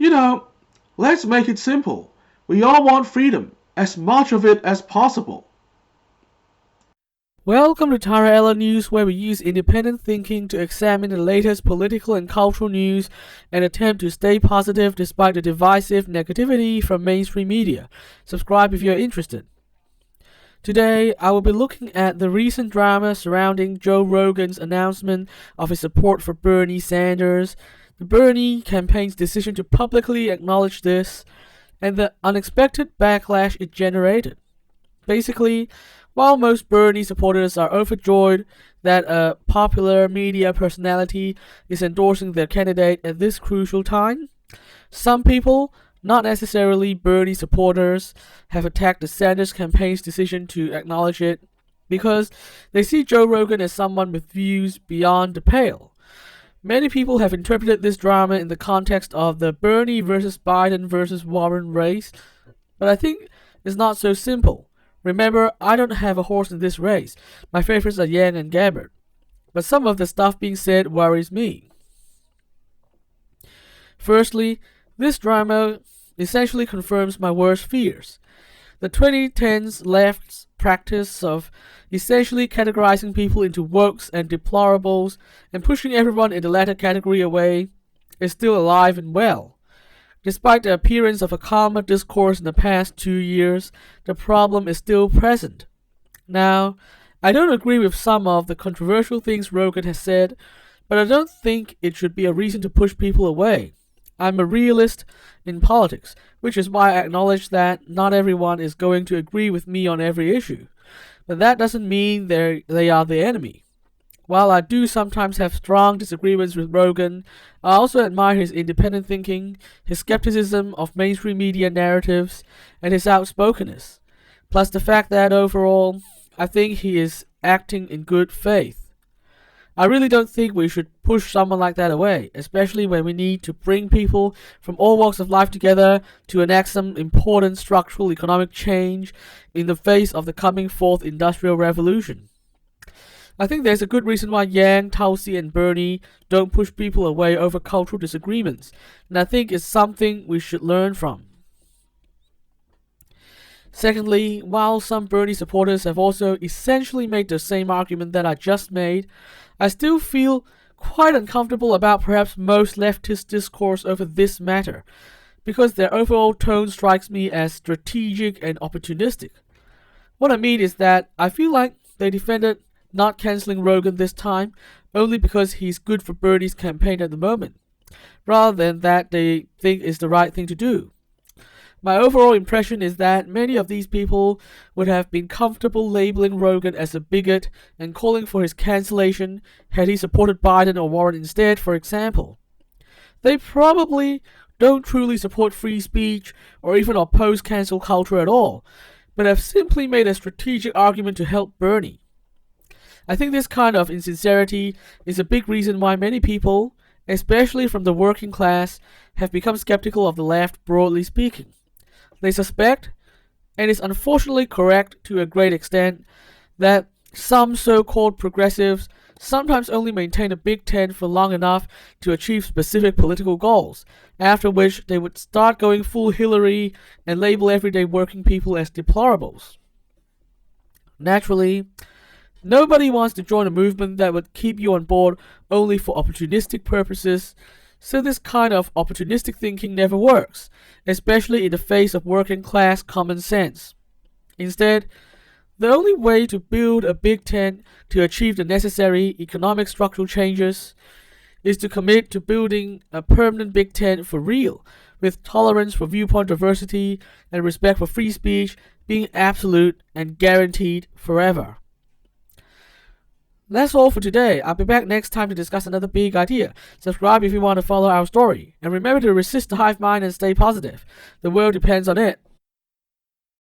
You know, let's make it simple. We all want freedom, as much of it as possible. Welcome to TaraElla News, where we use independent thinking to examine the latest political and cultural news and attempt to stay positive despite the divisive negativity from mainstream media. Subscribe if you're interested. Today, I will be looking at the recent drama surrounding Joe Rogan's announcement of his support for Bernie Sanders, the Bernie campaign's decision to publicly acknowledge this, and the unexpected backlash it generated. Basically, while most Bernie supporters are overjoyed that a popular media personality is endorsing their candidate at this crucial time, some people, not necessarily Bernie supporters, have attacked the Sanders campaign's decision to acknowledge it because they see Joe Rogan as someone with views beyond the pale. Many people have interpreted this drama in the context of the Bernie versus Biden versus Warren race, but I think it's not so simple. Remember, I don't have a horse in this race. My favorites are Yang and Gabbard. But some of the stuff being said worries me. Firstly, this drama essentially confirms my worst fears. The 2010s left's practice of essentially categorizing people into wokes and deplorables and pushing everyone in the latter category away is still alive and well. Despite the appearance of a calmer discourse in the past 2 years, the problem is still present. Now, I don't agree with some of the controversial things Rogan has said, but I don't think it should be a reason to push people away. I'm a realist in politics, which is why I acknowledge that not everyone is going to agree with me on every issue. But that doesn't mean they are the enemy. While I do sometimes have strong disagreements with Rogan, I also admire his independent thinking, his skepticism of mainstream media narratives, and his outspokenness. Plus the fact that overall, I think he is acting in good faith. I really don't think we should push someone like that away, especially when we need to bring people from all walks of life together to enact some important structural economic change in the face of the coming fourth industrial revolution. I think there's a good reason why Yang, Tulsi, and Bernie don't push people away over cultural disagreements, and I think it's something we should learn from. Secondly, while some Bernie supporters have also essentially made the same argument that I just made, I still feel quite uncomfortable about perhaps most leftist discourse over this matter, because their overall tone strikes me as strategic and opportunistic. What I mean is that I feel like they defended not cancelling Rogan this time only because he's good for Bernie's campaign at the moment, rather than that they think is the right thing to do. My overall impression is that many of these people would have been comfortable labeling Rogan as a bigot and calling for his cancellation had he supported Biden or Warren instead, for example. They probably don't truly support free speech or even oppose cancel culture at all, but have simply made a strategic argument to help Bernie. I think this kind of insincerity is a big reason why many people, especially from the working class, have become skeptical of the left broadly speaking. They suspect, and it's unfortunately correct to a great extent, that some so-called progressives sometimes only maintain a big tent for long enough to achieve specific political goals, after which they would start going full Hillary and label everyday working people as deplorables. Naturally, nobody wants to join a movement that would keep you on board only for opportunistic purposes, so this kind of opportunistic thinking never works, especially in the face of working class common sense. Instead, the only way to build a big tent to achieve the necessary economic structural changes is to commit to building a permanent big tent for real, with tolerance for viewpoint diversity and respect for free speech being absolute and guaranteed forever. That's all for today. I'll be back next time to discuss another big idea. Subscribe if you want to follow our story. And remember to resist the hive mind and stay positive. The world depends on it.